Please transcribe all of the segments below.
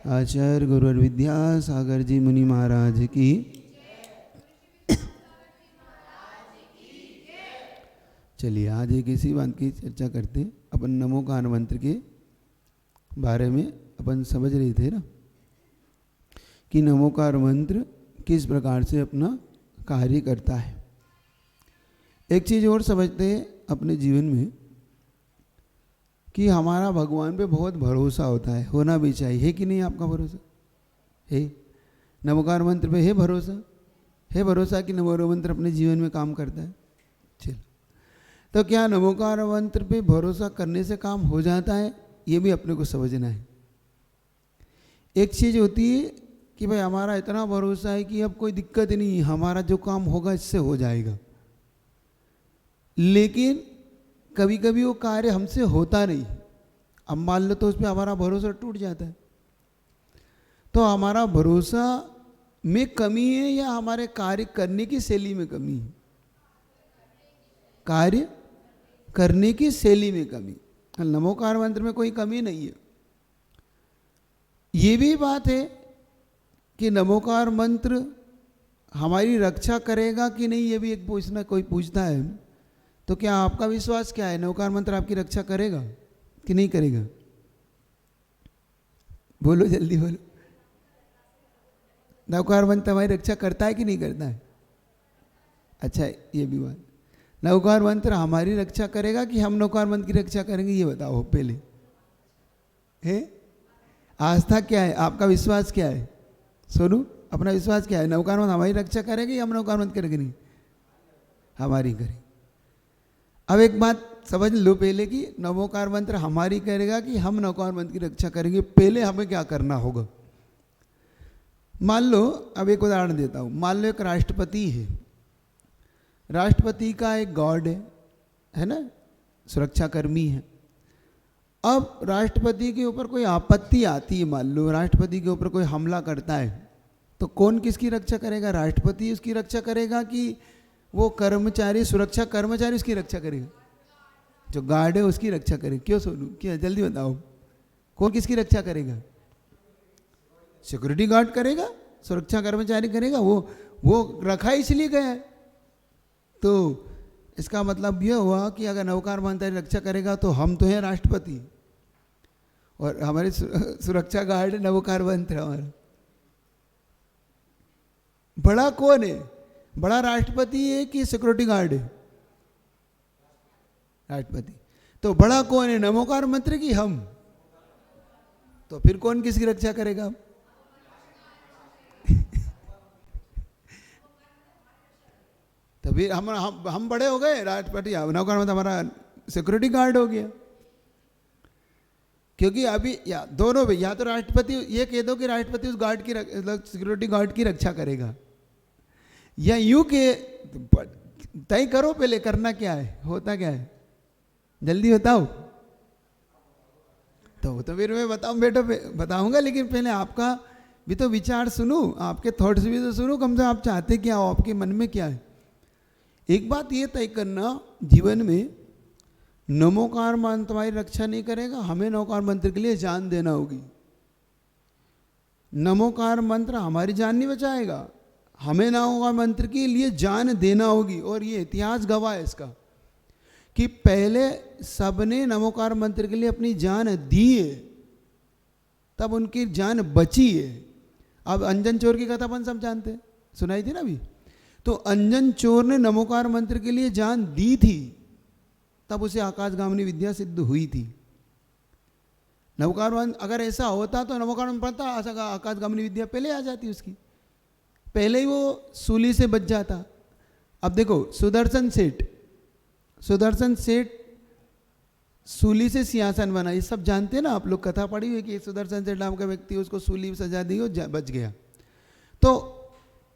आचार्य गुरुवर विद्या सागर जी मुनि महाराज की। चलिए आज एक इसी बात की चर्चा करते। अपन नमोकार मंत्र के बारे में अपन समझ रहे थे ना कि नमोकार मंत्र किस प्रकार से अपना कार्य करता है। एक चीज़ और समझते हैं अपने जीवन में कि हमारा भगवान पे बहुत भरोसा होता है, होना भी चाहिए। है कि नहीं? आपका भरोसा है? नमोकार मंत्र पे है भरोसा? है भरोसा कि नमोकार मंत्र अपने जीवन में काम करता है? चलो, तो क्या नमोकार मंत्र पे भरोसा करने से काम हो जाता है? ये भी अपने को समझना है। एक चीज़ होती है कि भाई हमारा इतना भरोसा है कि अब कोई दिक्कत नहीं, हमारा जो काम होगा इससे हो जाएगा। लेकिन कभी कभी वो कार्य हमसे होता नहीं। अब मान लो तो उस पर हमारा भरोसा टूट जाता है। तो हमारा भरोसा में कमी है या हमारे कार्य करने की शैली में कमी है? कार्य करने की शैली में कमी। नमोकार मंत्र में कोई कमी नहीं है। ये भी बात है कि नमोकार मंत्र हमारी रक्षा करेगा कि नहीं, ये भी एक पूछना कोई पूछता है। तो क्या आपका विश्वास क्या है? नमोकार मंत्र आपकी रक्षा करेगा कि नहीं करेगा? बोलो, जल्दी बोलो। नमोकार मंत्र हमारी रक्षा करता है कि नहीं करता है? अच्छा, ये भी बात। नमोकार मंत्र हमारी रक्षा करेगा कि हम नमोकार मंत्र की रक्षा करेंगे? ये बताओ पहले। है आस्था क्या है? आपका विश्वास क्या है? सोनू, अपना विश्वास क्या है? नमोकार मंत्र हमारी रक्षा करेगी या हम नमोकार मंत्र करेंगे? नहीं, हमारी करेगी। अब एक बात समझ लो पहले कि नमोकार मंत्र हमारी करेगा कि हम नमोकार मंत्र की रक्षा करेंगे। पहले हमें क्या करना होगा? मान लो, अब एक उदाहरण देता हूँ। मान लो एक राष्ट्रपति है। राष्ट्रपति का एक गार्ड है ना, सुरक्षाकर्मी है। अब राष्ट्रपति के ऊपर कोई आपत्ति आती है, मान लो राष्ट्रपति के ऊपर कोई हमला करता है, तो कौन किसकी रक्षा करेगा? राष्ट्रपति उसकी रक्षा करेगा कि वो कर्मचारी, सुरक्षा कर्मचारी उसकी रक्षा करेगा? जो गार्ड है उसकी रक्षा करेगा। क्यों सोनू, क्या जल्दी बताओ, कौन किसकी रक्षा करेगा? सिक्योरिटी गार्ड करेगा, सुरक्षा कर्मचारी करेगा। वो रखा इसलिए गया है। तो इसका मतलब यह हुआ कि अगर नमोकार मंत्र रक्षा करेगा तो हम तो हैं राष्ट्रपति और हमारे सुरक्षा गार्ड नमोकार मंत्र हमारा। बड़ा कौन है? बड़ा राष्ट्रपति है कि सिक्योरिटी गार्ड है? राष्ट्रपति। तो बड़ा कौन है, नमोकार मंत्र की हम? तो फिर कौन किसकी रक्षा करेगा? तो फिर हम बड़े हो गए, राष्ट्रपति नमोकार मंत्र हमारा सिक्योरिटी गार्ड हो गया। क्योंकि अभी या दोनों भी, या तो राष्ट्रपति ये कह दो कि राष्ट्रपति उस गार्ड की सिक्योरिटी गार्ड की रक्षा करेगा, या यूं के तय करो पहले करना क्या है, होता क्या है, जल्दी बताओ। तो फिर मैं बताऊंगा, लेकिन पहले आपका भी तो विचार सुनो, आपके थॉट्स भी तो सुनो। कम से कम आप चाहते क्या हो, आपके मन में क्या है। एक बात ये तय करना जीवन में, नमोकार मंत्र तुम्हारी रक्षा नहीं करेगा, हमें नमोकार मंत्र के लिए जान देना होगी। नमोकार मंत्र हमारी जान नहीं बचाएगा, हमें नमोकार मंत्र के लिए जान देना होगी। और ये इतिहास गवाह है इसका कि पहले सबने नमोकार मंत्र के लिए अपनी जान दी है, तब उनकी जान बची है। अब अंजन चोर की कथा अपन सब जानते हैं, सुनाई थी ना अभी। तो अंजन चोर ने नमोकार मंत्र के लिए जान दी थी, तब उसे आकाशगामिनी विद्या सिद्ध हुई थी। नमोकार मंत्र अगर ऐसा होता तो नमोकार मंत्र पढ़ता, आकाशगामिनी विद्या पहले आ जाती उसकी, पहले ही वो सूली से बच जाता। अब देखो, सुदर्शन सेठ सूली से सिंहासन बना, ये सब जानते हैं ना आप लोग, कथा पढ़ी हुई कि सुदर्शन सेठ नाम का व्यक्ति, उसको सूली सजा दी, बच गया। तो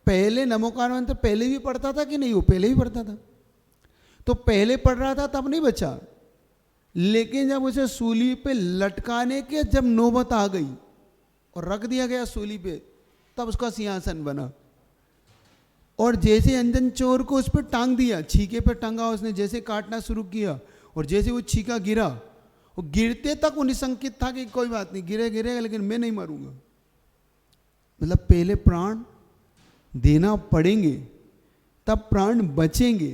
पहले नमोकार मंत्र पहले भी पढ़ता था कि नहीं? वो पहले भी पढ़ता था। तो पहले पढ़ रहा था तब नहीं बचा, लेकिन जब उसे सूली पे लटकाने के जब नौबत आ गई और रख दिया गया सूली पे, तब उसका सिंहासन बना। और जैसे अंजन चोर को उस पर टांग दिया, छीके पे टंगा, उसने जैसे काटना शुरू किया और जैसे वो छीका गिरा, वो गिरते तक वो निशंकित था कि कोई बात नहीं, गिरेगा लेकिन मैं नहीं मरूंगा, मतलब पहले प्राण देना पड़ेंगे तब प्राण बचेंगे।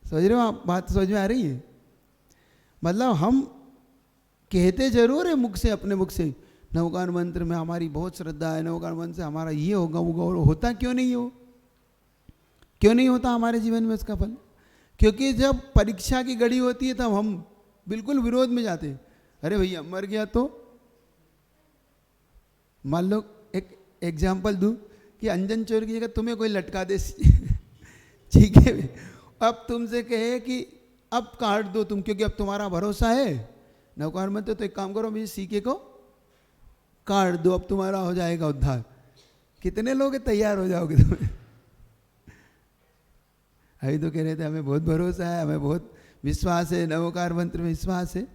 समझ रहे हो आप? बात समझ में आ रही है? मतलब हम कहते जरूर है मुख से, अपने मुख से, नवकार मंत्र में हमारी बहुत श्रद्धा है, नवकार मंत्र से हमारा ये होगा वो होगा, होता क्यों नहीं हो? क्यों नहीं होता हमारे जीवन में उसका फल? क्योंकि जब परीक्षा की घड़ी होती है तब हम बिल्कुल विरोध में जाते हैं। अरे भैया मर गया तो, मान लो एक एग्जाम्पल दूं कि अंजन चोर की जगह तुम्हें कोई लटका दे ठीक है, अब तुमसे कहे कि अब काट दो तुम, क्योंकि अब तुम्हारा भरोसा है नवकार मंत्र, तो एक काम करो मुझे सीके को काट दो, अब तुम्हारा हो जाएगा उद्धार। कितने लोग तैयार हो जाओगे तुम्हें? अभी तो कह रहे थे हमें बहुत भरोसा है, हमें बहुत विश्वास है, नवकार मंत्र में विश्वास है।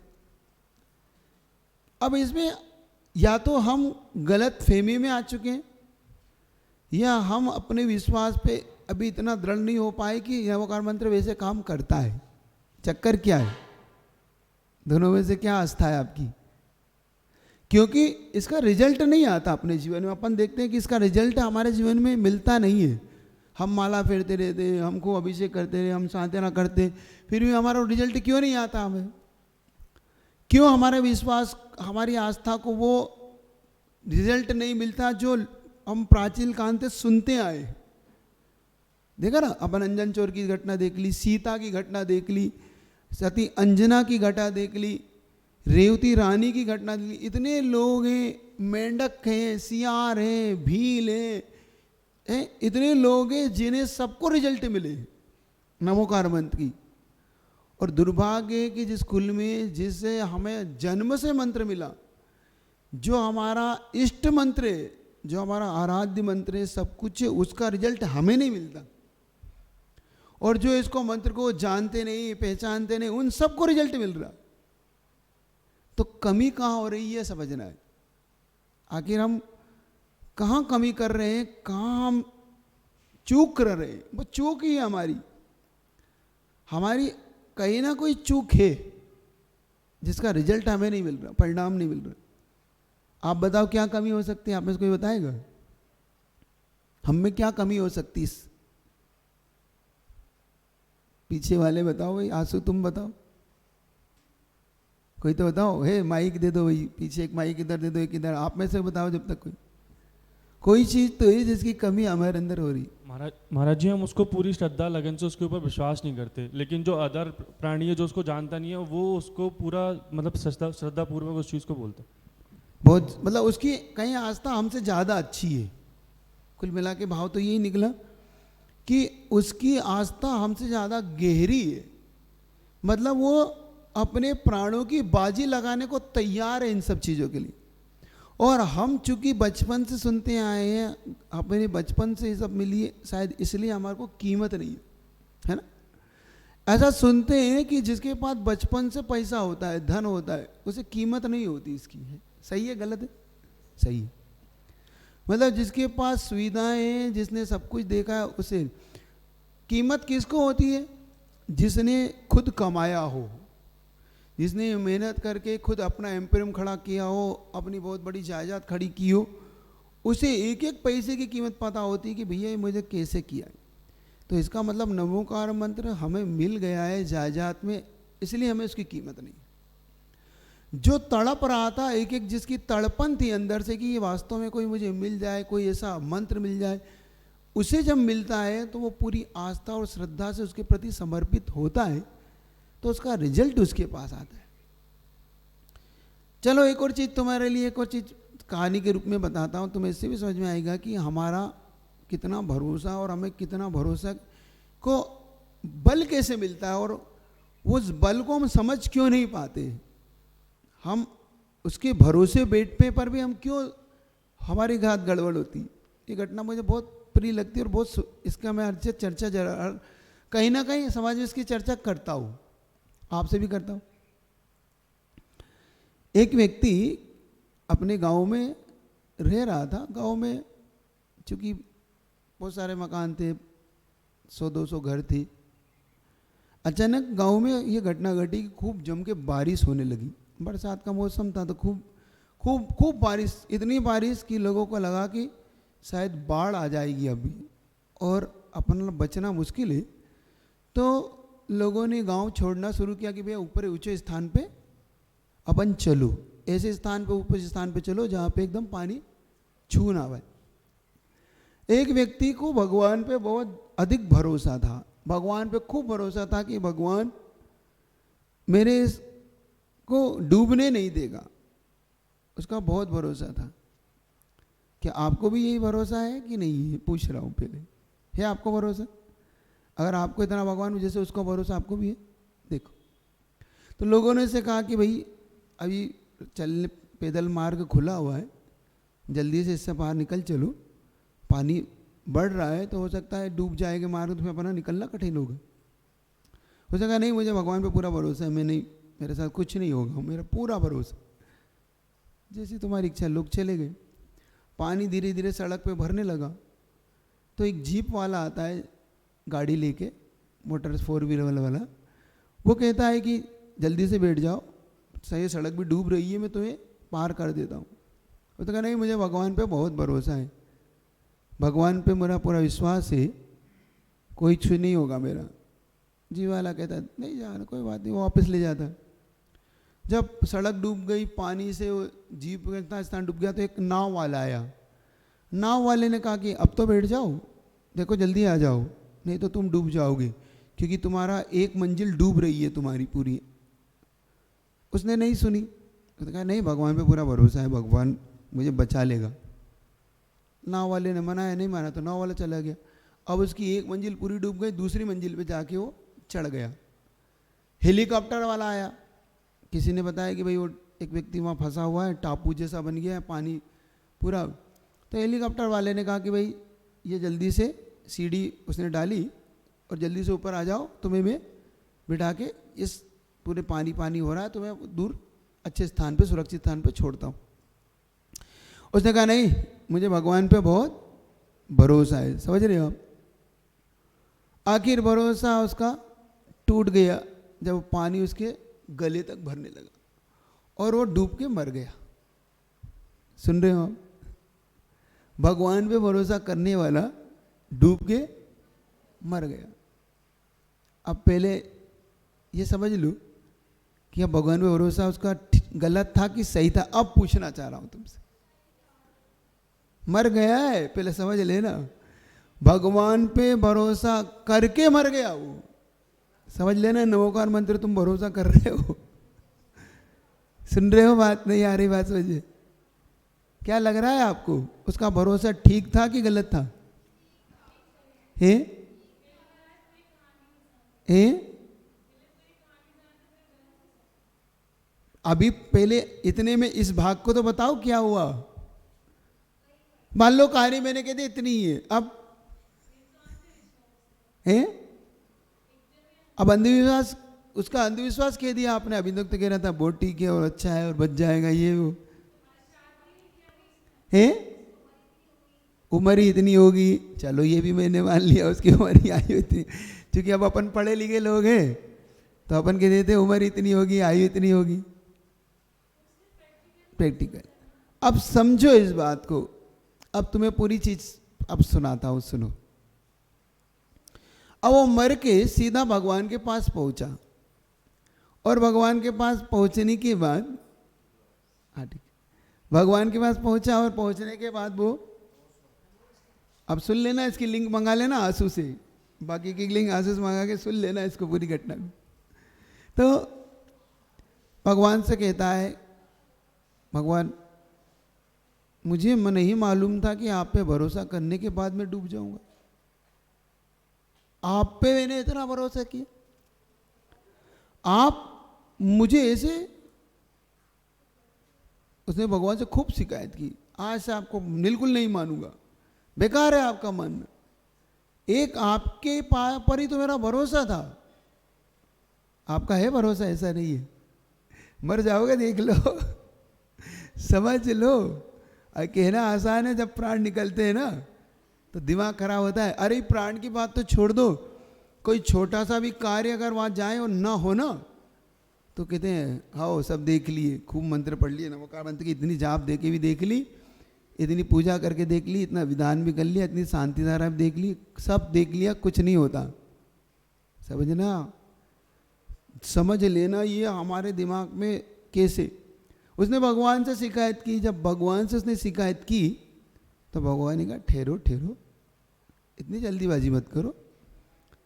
अब इसमें या तो हम गलत फहमी में आ चुके हैं, या हम अपने विश्वास पे अभी इतना दृढ़ नहीं हो पाए कि नवकार मंत्र वैसे काम करता है। चक्कर क्या है? दोनों में से क्या आस्था है आपकी? क्योंकि इसका रिजल्ट नहीं आता अपने जीवन में। अपन देखते हैं कि इसका रिजल्ट हमारे जीवन में मिलता नहीं है। हम माला फेरते रहते, हमको अभिषेक करते रहे, हम साधना करते, फिर भी हमारा रिजल्ट क्यों नहीं आता हमें? क्यों हमारे विश्वास, हमारी आस्था को वो रिजल्ट नहीं मिलता जो हम प्राचीन काल से सुनते आए? देखा ना, अपन अंजन चोर की घटना देख ली, सीता की घटना देख ली, सती अंजना की घटना देख ली, रेवती रानी की घटना देख ली। इतने लोग हैं, मेंढक हैं, सियार हैं, भील हैं, इतने लोग हैं जिन्हें सबको रिजल्ट मिले नमोकार मंत्र की। और दुर्भाग्य है कि जिस कुल में जिससे हमें जन्म से मंत्र मिला, जो हमारा इष्ट मंत्र है, जो हमारा आराध्य मंत्र है, सब कुछ है, उसका रिजल्ट हमें नहीं मिलता। और जो इसको मंत्र को जानते नहीं, पहचानते नहीं, उन सबको रिजल्ट मिल रहा। तो कमी कहाँ हो रही है समझना है। आखिर हम कहाँ कमी कर रहे हैं, कहाँ हम चूक कर रहे हैं? वो चूक ही है हमारी कहीं ना कोई चूक है जिसका रिजल्ट हमें नहीं मिल रहा, परिणाम नहीं मिल रहा। आप बताओ क्या कमी हो सकती है? आप में से कोई बताएगा हम में क्या कमी हो सकती है? पीछे वाले बताओ भाई, आंसू तुम बताओ, कोई तो बताओ। हे माइक दे दो भाई, पीछे एक माइक इधर दे दो, एक इधर। आप में से बताओ जब तक कोई चीज तो है जिसकी कमी हमारे अंदर हो रही। महाराज जी, हम उसको पूरी श्रद्धा लगन से उसके ऊपर विश्वास नहीं करते, लेकिन जो अदर प्राणी है जो उसको जानता नहीं है, वो उसको पूरा मतलब श्रद्धा पूर्वक उस चीज को बोलते हैं। बहुत मतलब उसकी कहीं आस्था हमसे ज्यादा अच्छी है। कुल मिला के भाव तो यही निकला कि उसकी आस्था हमसे ज्यादा गहरी है। मतलब वो अपने प्राणों की बाजी लगाने को तैयार है इन सब चीजों के लिए। और हम चूंकि बचपन से सुनते आए हैं, अपने बचपन से ये सब मिली है, शायद इसलिए हमारे को कीमत नहीं है ना। ऐसा सुनते हैं कि जिसके पास बचपन से पैसा होता है, धन होता है, उसे कीमत नहीं होती इसकी। है सही है गलत है? सही है। मतलब जिसके पास सुविधाएं हैं, जिसने सब कुछ देखा है, उसे कीमत किसको होती है? जिसने खुद कमाया हो, जिसने मेहनत करके खुद अपना एम्पायरम खड़ा किया हो, अपनी बहुत बड़ी जायदाद खड़ी की हो, उसे एक एक पैसे की कीमत पता होती है कि भैया ये मुझे कैसे किया है। तो इसका मतलब नमोकार मंत्र हमें मिल गया है जायदाद में, इसलिए हमें उसकी कीमत नहीं। जो तड़प रहा था, एक एक जिसकी तड़पन थी अंदर से कि ये वास्तव में कोई मुझे मिल जाए, कोई ऐसा मंत्र मिल जाए, उसे जब मिलता है तो वो पूरी आस्था और श्रद्धा से उसके प्रति समर्पित होता है, तो उसका रिजल्ट उसके पास आता है। चलो एक और चीज तुम्हारे लिए, एक और चीज कहानी के रूप में बताता हूं, तुम्हें इससे भी समझ में आएगा कि हमारा कितना भरोसा और हमें कितना भरोसा को बल कैसे मिलता है, और उस बल को हम समझ क्यों नहीं पाते। हम उसके भरोसे बैठने पर भी हम क्यों, हमारी घात गड़बड़ होती। ये घटना मुझे बहुत प्रिय लगती है और बहुत इसका मैं हर चर्चा जरा कहीं ना कहीं समाज में इसकी चर्चा करता हूँ, आपसे भी करता हूँ। एक व्यक्ति अपने गांव में रह रहा था। गांव में चूंकि बहुत सारे मकान थे, 100-200 घर थे। अचानक गांव में ये घटना घटी कि खूब जम के बारिश होने लगी। बरसात का मौसम था तो खूब खूब बारिश, इतनी बारिश कि लोगों को लगा कि शायद बाढ़ आ जाएगी अभी और अपना बचना मुश्किल है। तो लोगों ने गांव छोड़ना शुरू किया कि भैया ऊपर ऊंचे स्थान पे अपन चलो, ऐसे स्थान पे, ऊपर स्थान पे चलो जहाँ पे एकदम पानी छू ना आए। एक व्यक्ति को भगवान पे बहुत अधिक भरोसा था, भगवान पे खूब भरोसा था कि भगवान मेरे को डूबने नहीं देगा, उसका बहुत भरोसा था। क्या आपको भी यही भरोसा है कि नहीं है? पूछ रहा हूँ पहले, है आपको भरोसा? अगर आपको इतना भगवान जैसे उसका भरोसा आपको भी है, देखो। तो लोगों ने से कहा कि भाई अभी चलने पैदल मार्ग खुला हुआ है, जल्दी से इससे बाहर निकल चलो, पानी बढ़ रहा है तो हो सकता है डूब जाएगा मार्ग, तुम्हें अपना निकलना कठिन होगा। उसने कहा नहीं, मुझे भगवान पे पूरा भरोसा है, मैं नहीं, मेरे साथ कुछ नहीं होगा, मेरा पूरा भरोसा। जैसी तुम्हारी इच्छा। लोग चले गए, पानी धीरे धीरे सड़क पे भरने लगा। तो एक जीप वाला आता है गाड़ी लेके, मोटर 4 व्हीलर वाला, वो कहता है कि जल्दी से बैठ जाओ, सही सड़क भी डूब रही है, मैं तुम्हें पार कर देता हूँ। वो तो कहा नहीं, मुझे भगवान पे बहुत भरोसा है, भगवान पे मेरा पूरा विश्वास है, कोई कुछ नहीं होगा मेरा। जी वाला कहता नहीं जाना, कोई बात नहीं, वो वापस ले जाता। जब सड़क डूब गई, पानी से वो जीप का स्थान डूब गया, तो एक नाव वाला आया। नाव वाले ने कहा कि अब तो बैठ जाओ, देखो जल्दी आ जाओ, नहीं तो तुम डूब जाओगे, क्योंकि तुम्हारा एक मंजिल डूब रही है तुम्हारी पूरी। उसने नहीं सुनी, उसने कहा नहीं, भगवान पे पूरा भरोसा है, भगवान मुझे बचा लेगा। नाव वाले ने मनाया, नहीं माना, तो नाव वाला चला गया। अब उसकी एक मंजिल पूरी डूब गई, दूसरी मंजिल पे जाके वो चढ़ गया। हेलीकॉप्टर वाला आया, किसी ने बताया कि भाई वो एक व्यक्ति वहाँ फंसा हुआ है, टापू जैसा बन गया है, पानी पूरा। तो हेलीकॉप्टर वाले ने कहा कि भाई ये जल्दी से सीढ़ी उसने डाली और जल्दी से ऊपर आ जाओ, तुम्हें मैं बिठा के इस पूरे पानी पानी हो रहा है, तुम्हें दूर अच्छे स्थान पे, सुरक्षित स्थान पे छोड़ता हूँ। उसने कहा नहीं, मुझे भगवान पे बहुत भरोसा है। समझ रहे हो आप? आखिर भरोसा उसका टूट गया जब पानी उसके गले तक भरने लगा और वो डूब के मर गया। सुन रहे हो आप? भगवान पे भरोसा करने वाला डूब के मर गया। अब पहले ये समझ लो कि अब भगवान पे भरोसा उसका गलत था कि सही था। अब पूछना चाह रहा हूं तुमसे, मर गया है, पहले समझ लेना, भगवान पे भरोसा करके मर गया वो। समझ लेना, नमोकार मंत्र तुम भरोसा कर रहे हो। सुन रहे हो बात? नहीं आ रही बात? समझिए, क्या लग रहा है आपको, उसका भरोसा ठीक था कि गलत था? हैं? अभी पहले इतने में इस भाग को तो बताओ क्या हुआ। मान लो कहानी मैंने कह दी इतनी ही है, अब है, अब अंधविश्वास, उसका अंधविश्वास कह दिया आपने। अभी तक तो कह रहा था बहुत ठीक है और अच्छा है और बच जाएगा, ये वो है, उम्र ही इतनी होगी, चलो ये भी मैंने मान लिया, उसकी उम्र ही आयु इतनी, क्योंकि अब अपन पढ़े लिखे लोग हैं तो अपन कह देते उम्र इतनी होगी, आयु इतनी होगी। प्रैक्टिकल। अब समझो इस बात को, अब तुम्हें पूरी चीज अब सुनाता हूं, सुनो। अब वो मर के सीधा भगवान के पास पहुंचा और भगवान के पास पहुंचने के बाद, हाँ ठीक, भगवान के पास पहुंचा और पहुंचने के बाद वो, अब सुन लेना, इसकी लिंक मंगा लेना आंसू से, बाकी की लिंक आंसू से मंगा के सुन लेना इसको, पूरी घटना में। तो भगवान से कहता है, भगवान मुझे नहीं मालूम था कि आप पे भरोसा करने के बाद मैं डूब जाऊंगा, आप पे मैंने इतना भरोसा किया, आप मुझे ऐसे। उसने भगवान से खूब शिकायत की, आज से आपको बिल्कुल नहीं मानूंगा, बेकार है आपका मानना, एक आपके पर ही तो मेरा भरोसा था, आपका है भरोसा, ऐसा नहीं है, मर जाओगे देख लो। समझ लो, कहना आसान है, जब प्राण निकलते हैं ना तो दिमाग खराब होता है। अरे प्राण की बात तो छोड़ दो, कोई छोटा सा भी कार्य अगर वहां जाए और ना हो ना, तो कहते हैं आओ सब देख लिए, खूब मंत्र पढ़ लिए, नमोकार मंत्र की इतनी जाप दे के भी देख ली, इतनी पूजा करके देख ली, इतना विधान भी कर लिया, इतनी शांति धारा भी देख ली, सब देख लिया, कुछ नहीं होता। समझना, समझ लेना ये हमारे दिमाग में कैसे। उसने भगवान से शिकायत की, जब भगवान से उसने शिकायत की तो भगवान ने कहा ठहरो ठहरो, इतनी जल्दीबाजी मत करो।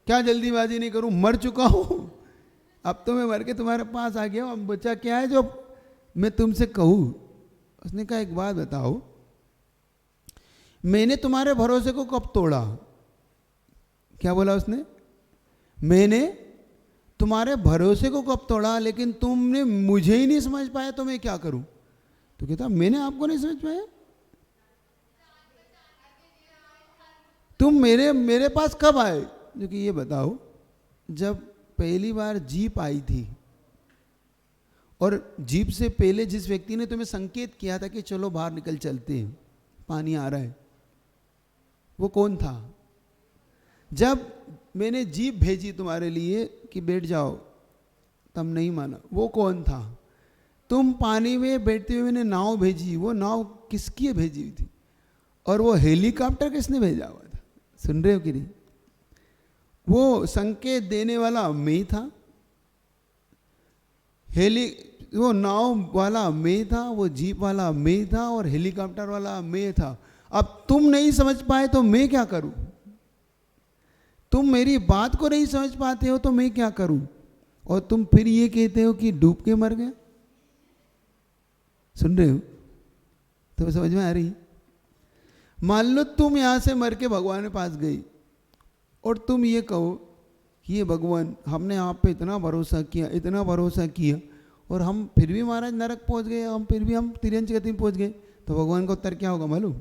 क्या जल्दीबाजी नहीं करूं, मर चुका हूं, अब तो मैं मर के तुम्हारे पास आ गया हूं, अब बचा क्या है जो मैं तुमसे कहूं। उसने कहा एक बात बताओ, मैंने तुम्हारे भरोसे को कब तोड़ा? क्या बोला उसने? मैंने तुम्हारे भरोसे को कब तोड़ा, लेकिन तुमने मुझे ही नहीं समझ पाया तो मैं क्या करूं? तो कहता मैंने आपको नहीं समझ पाया, तुम मेरे पास कब आए? जो कि ये बताओ, जब पहली बार जीप आई थी और जीप से पहले जिस व्यक्ति ने तुम्हें संकेत किया था कि चलो बाहर निकल चलते हैं, पानी आ रहा है, वो कौन था? जब मैंने जीप भेजी तुम्हारे लिए कि बैठ जाओ, तब नहीं माना, वो कौन था? तुम पानी में बैठते हुए मैंने नाव भेजी, वो नाव किसकी भेजी हुई थी? और वो हेलीकॉप्टर किसने भेजा हुआ था? सुन रहे हो कि नहीं? वो संकेत देने वाला मैं था, वो नाव वाला मैं था, वो जीप वाला मैं था, और हेलीकॉप्टर वाला मैं था। अब तुम नहीं समझ पाए तो मैं क्या करूं? तुम मेरी बात को नहीं समझ पाते हो तो मैं क्या करूं? और तुम फिर ये कहते हो कि डूब के मर गया। सुन रहे हो? तो समझ में आ रही? मान लो तुम यहां से मर के भगवान के पास गई और तुम ये कहो कि ये भगवान, हमने आप पे इतना भरोसा किया, इतना भरोसा किया, और हम फिर भी महाराज नरक पहुंच गए, हम फिर भी हम तिरंज गति में पहुंच गए। तो भगवान का उत्तर क्या होगा मालूम?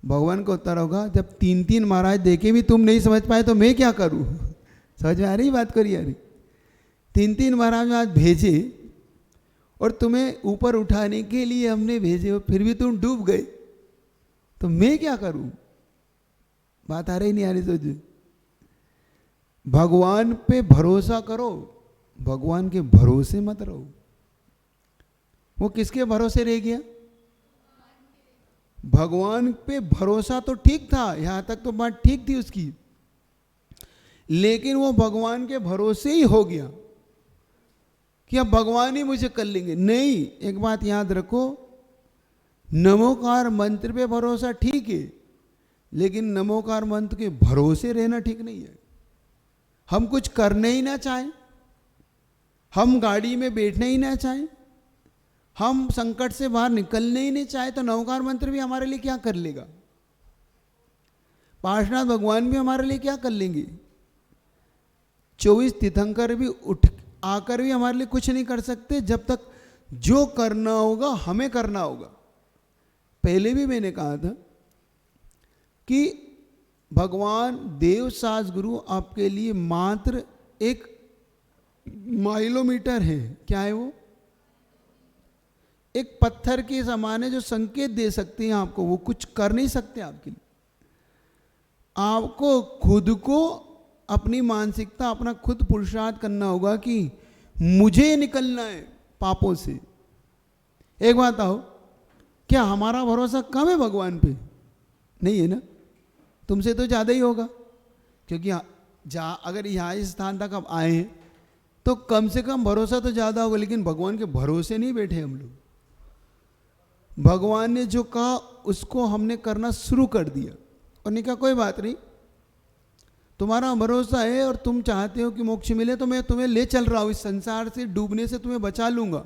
भगवान का उत्तर होगा, जब 3 महाराज देखे भी तुम नहीं समझ पाए तो मैं क्या करूं? समझ में आ रही बात? करिए यार, 3 महाराज आज भेजे और तुम्हें ऊपर उठाने के लिए हमने भेजे, फिर भी तुम डूब गए, तो मैं क्या करूं? बात आ रही नहीं आ रही? सोचो, भगवान पे भरोसा करो, भगवान के भरोसे मत रहो। वो किसके भरोसे रह गया? भगवान पे भरोसा तो ठीक था, यहां तक तो बात ठीक थी उसकी, लेकिन वो भगवान के भरोसे ही हो गया कि अब भगवान ही मुझे कर लेंगे। नहीं, एक बात याद रखो, नमोकार मंत्र पे भरोसा ठीक है, लेकिन नमोकार मंत्र के भरोसे रहना ठीक नहीं है। हम कुछ करने ही ना चाहें, हम गाड़ी में बैठने ही ना चाहें, हम संकट से बाहर निकलने ही नहीं चाहे, तो नवकार मंत्र भी हमारे लिए क्या कर लेगा? पार्श्वनाथ भगवान भी हमारे लिए क्या कर लेंगे? 24 तीर्थंकर भी उठ आकर भी हमारे लिए कुछ नहीं कर सकते, जब तक जो करना होगा हमें करना होगा। पहले भी मैंने कहा था कि भगवान देव साज गुरु आपके लिए मात्र एक माइलोमीटर है। क्या है वो? एक पत्थर के समान है जो संकेत दे सकते हैं आपको, वो कुछ कर नहीं सकते आपके लिए। आपको खुद को, अपनी मानसिकता, अपना खुद पुरुषार्थ करना होगा कि मुझे निकलना है पापों से। एक बात आओ, क्या हमारा भरोसा कम है भगवान पे? नहीं है ना? तुमसे तो ज़्यादा ही होगा, क्योंकि अगर यहाँ इस स्थान तक अब आए हैं तो कम से कम भरोसा तो ज़्यादा होगा, लेकिन भगवान के भरोसे नहीं बैठे हम लोग। भगवान ने जो कहा उसको हमने करना शुरू कर दिया और नहीं कहा कोई बात नहीं, तुम्हारा भरोसा है और तुम चाहते हो कि मोक्ष मिले तो मैं तुम्हें ले चल रहा हूँ, इस संसार से डूबने से तुम्हें बचा लूँगा,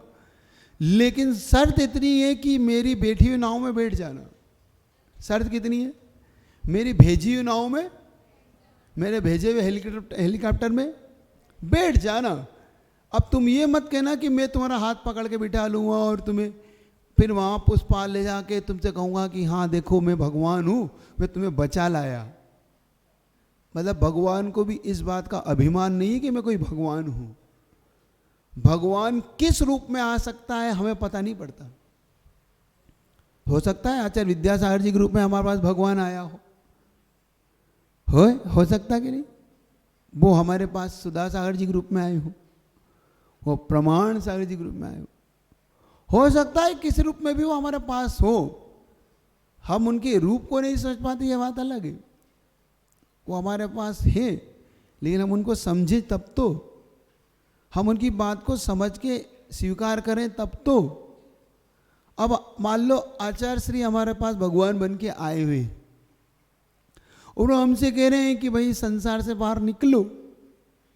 लेकिन शर्त इतनी है कि मेरी बैठी हुई नाव में बैठ जाना। शर्त कितनी है? मेरी भेजी हुई नाव में, मेरे भेजे हुए हेलीकॉप्टर में बैठ जाना। अब तुम ये मत कहना कि मैं तुम्हारा हाथ पकड़ के बिठा लूँगा और तुम्हें फिर वहाँ पुष्पाल ले जाके तुमसे कहूँगा कि हाँ देखो मैं भगवान हूँ, मैं तुम्हें बचा लाया। मतलब भगवान को भी इस बात का अभिमान नहीं है कि मैं कोई भगवान हूँ। भगवान किस रूप में आ सकता है हमें पता नहीं पड़ता। हो सकता है आचार्य विद्यासागर जी के रूप में हमारे पास भगवान आया हो सकता कि नहीं? वो हमारे पास सुधा सागर जी के रूप में आए हो, वो प्रमाण सागर जी के रूप में आए हो सकता है किसी रूप में भी वो हमारे पास हो, हम उनके रूप को नहीं समझ पाते, ये बात अलग है। वो हमारे पास है लेकिन हम उनको समझे तब तो, हम उनकी बात को समझ के स्वीकार करें तब तो। अब मान लो आचार्य श्री हमारे पास भगवान बन के आए हुए और वो हमसे कह रहे हैं कि भाई संसार से बाहर निकलो,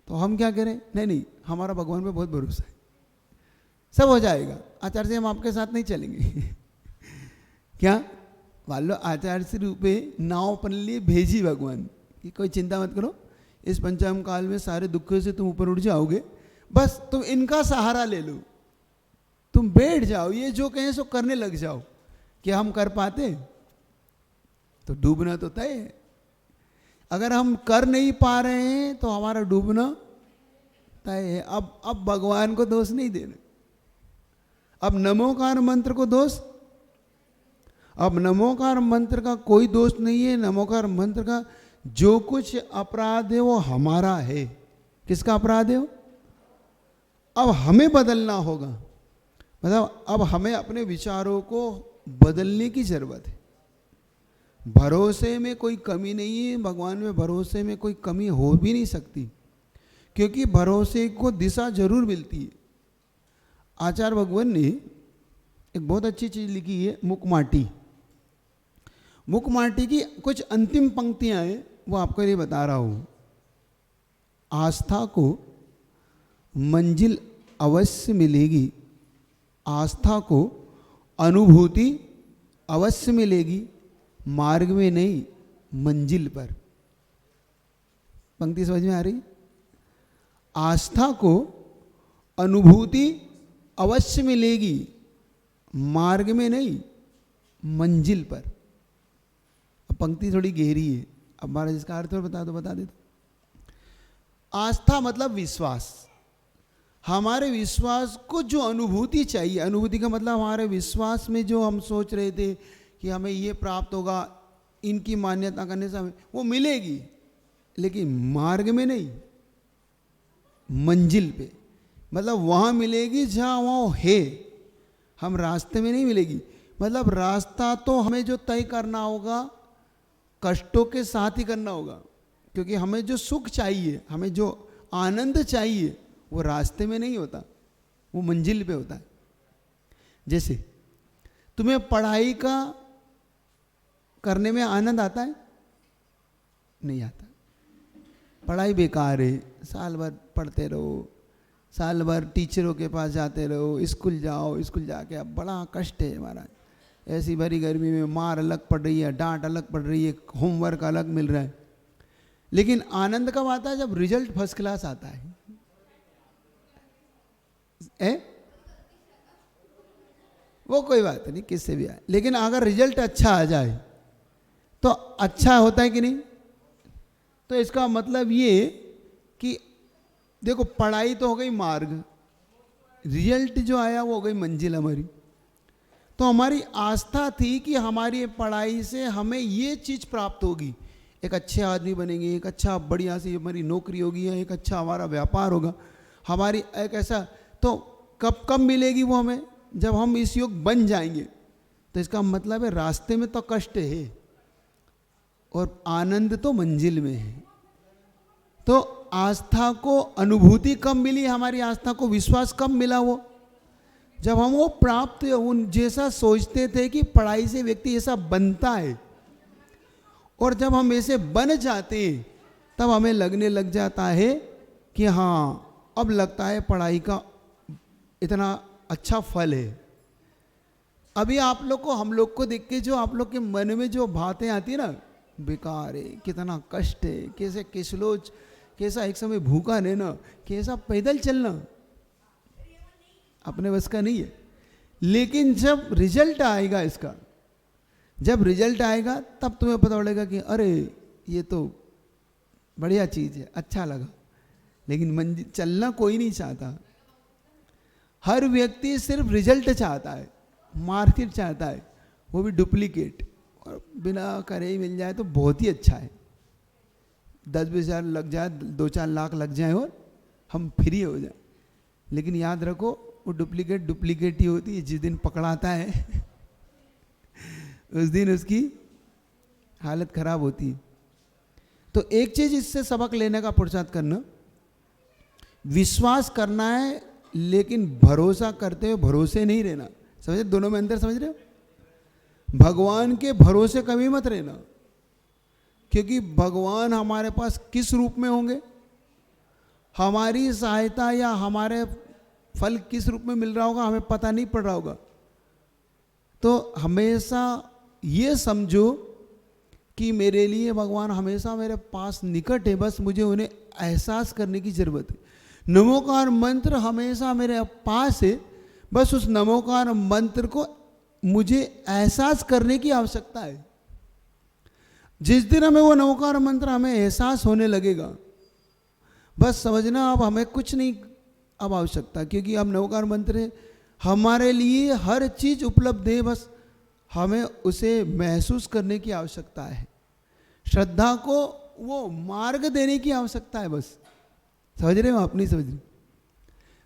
तो हम क्या करें? नहीं नहीं, हमारा भगवान पे बहुत भरोसा है, सब हो जाएगा, आचार्य जी हम आपके साथ नहीं चलेंगे। क्या मान लो आचार्य श्री रूपे नाव अपने लिए भेजी भगवान कि कोई चिंता मत करो, इस पंचांग काल में सारे दुखों से तुम ऊपर उठ जाओगे, बस तुम इनका सहारा ले लो, तुम बैठ जाओ, ये जो कहें सो करने लग जाओ। क्या हम कर पाते? तो डूबना तो तय है। अगर हम कर नहीं पा रहे हैं तो हमारा डूबना तय है। अब भगवान को दोष नहीं देना, अब नमोकार मंत्र को दोष, अब नमोकार मंत्र का कोई दोष नहीं है। नमोकार मंत्र का जो कुछ अपराध है वो हमारा है। किसका अपराध है वो? अब हमें बदलना होगा, मतलब अब हमें अपने विचारों को बदलने की जरूरत है। भरोसे में कोई कमी नहीं है, भगवान में भरोसे में कोई कमी हो भी नहीं सकती, क्योंकि भरोसे को दिशा जरूर मिलती है। आचार्य भगवान ने एक बहुत अच्छी चीज लिखी है, मुकमाटी। मुकमाटी की कुछ अंतिम पंक्तियां हैं, वो आपको ये बता रहा हूं। आस्था को मंजिल अवश्य मिलेगी, आस्था को अनुभूति अवश्य मिलेगी, मार्ग में नहीं मंजिल पर। पंक्ति समझ में आ रही? आस्था को अनुभूति अवश्य मिलेगी, मार्ग में नहीं मंजिल पर। अब पंक्ति थोड़ी गहरी है, अब महाराज इसका अर्थ और बता देते। आस्था मतलब विश्वास। हमारे विश्वास को जो अनुभूति चाहिए, अनुभूति का मतलब हमारे विश्वास में जो हम सोच रहे थे कि हमें ये प्राप्त होगा, इनकी मान्यता करने से हमें वो मिलेगी, लेकिन मार्ग में नहीं मंजिल पे, मतलब वहाँ मिलेगी जहाँ वो है, हम रास्ते में नहीं मिलेगी। मतलब रास्ता तो हमें जो तय करना होगा कष्टों के साथ ही करना होगा, क्योंकि हमें जो सुख चाहिए, हमें जो आनंद चाहिए वो रास्ते में नहीं होता, वो मंजिल पे होता है। जैसे तुम्हें पढ़ाई का करने में आनंद आता है? नहीं आता। पढ़ाई बेकार है, साल भर पढ़ते रहो, साल भर टीचरों के पास जाते रहो, स्कूल जाओ, स्कूल जाके अब बड़ा कष्ट है महाराज, ऐसी भरी गर्मी में मार अलग पड़ रही है, डांट अलग पड़ रही है, होमवर्क अलग मिल रहा है। लेकिन आनंद कब आता है? जब रिजल्ट फर्स्ट क्लास आता है। वो कोई बात नहीं, किससे भी आए, लेकिन अगर रिजल्ट अच्छा आ जाए तो अच्छा होता है कि नहीं? तो इसका मतलब ये कि देखो, पढ़ाई तो हो गई मार्ग, रिजल्ट जो आया वो हो गई मंजिल हमारी। तो हमारी आस्था थी कि हमारी पढ़ाई से हमें ये चीज प्राप्त होगी, एक अच्छे आदमी बनेंगे, एक अच्छा बढ़िया सी हमारी नौकरी होगी, एक अच्छा हमारा व्यापार होगा, हमारी एक ऐसा। तो कब मिलेगी वो हमें? जब हम इस योग बन जाएंगे। तो इसका मतलब है रास्ते में तो कष्ट है और आनंद तो मंजिल में है। तो आस्था को अनुभूति कब मिली? हमारी आस्था को विश्वास कब मिला? वो जब हम वो प्राप्त उन जैसा सोचते थे कि पढ़ाई से व्यक्ति ऐसा बनता है, और जब हम ऐसे बन जाते तब हमें लगने लग जाता है कि हाँ, अब लगता है पढ़ाई का इतना अच्छा फल है। अभी आप लोग को, हम लोग को देख के जो आप लोग के मन में जो बातें आती है ना, बेकार है, कितना कष्ट है, कैसे किसलोच, कैसा एक समय भूखा रहना, कैसा पैदल चलना, अपने बस का नहीं है। लेकिन जब रिजल्ट आएगा इसका, जब रिजल्ट आएगा तब तुम्हें पता पड़ेगा कि अरे ये तो बढ़िया चीज़ है, अच्छा लगा। लेकिन मंजिल चलना कोई नहीं चाहता, हर व्यक्ति सिर्फ रिजल्ट चाहता है, मार्केट चाहता है, वो भी डुप्लीकेट, और बिना करे ही मिल जाए तो बहुत ही अच्छा है। 10-20 हज़ार लग जाए, 2-4 लाख लग जाए और हम फ्री हो जाए, लेकिन याद रखो वो डुप्लीकेट ही होती है। जिस दिन पकड़ाता है उस दिन उसकी हालत खराब होती है। तो एक चीज इससे सबक लेने का पुरुषार्थ करना, विश्वास करना है लेकिन भरोसा करते हुए भरोसे नहीं रहना। समझे दोनों में अंतर समझ रहे हो? भगवान के भरोसे कभी मत रहना, क्योंकि भगवान हमारे पास किस रूप में होंगे, हमारी सहायता या हमारे फल किस रूप में मिल रहा होगा हमें पता नहीं पड़ रहा होगा। तो हमेशा ये समझो कि मेरे लिए भगवान हमेशा मेरे पास निकट है, बस मुझे उन्हें एहसास करने की जरूरत है। नमोकार मंत्र हमेशा मेरे पास है, बस उस नमोकार मंत्र को मुझे एहसास करने की आवश्यकता है। जिस दिन हमें वो नमोकार मंत्र हमें एहसास होने लगेगा, बस समझना अब हमें कुछ नहीं अब आवश्यकता, क्योंकि अब नमोकार मंत्र है हमारे लिए हर चीज उपलब्ध है, बस हमें उसे महसूस करने की आवश्यकता है। श्रद्धा को वो मार्ग देने की आवश्यकता है, बस। समझ रहे हो? आप नहीं समझ रहे?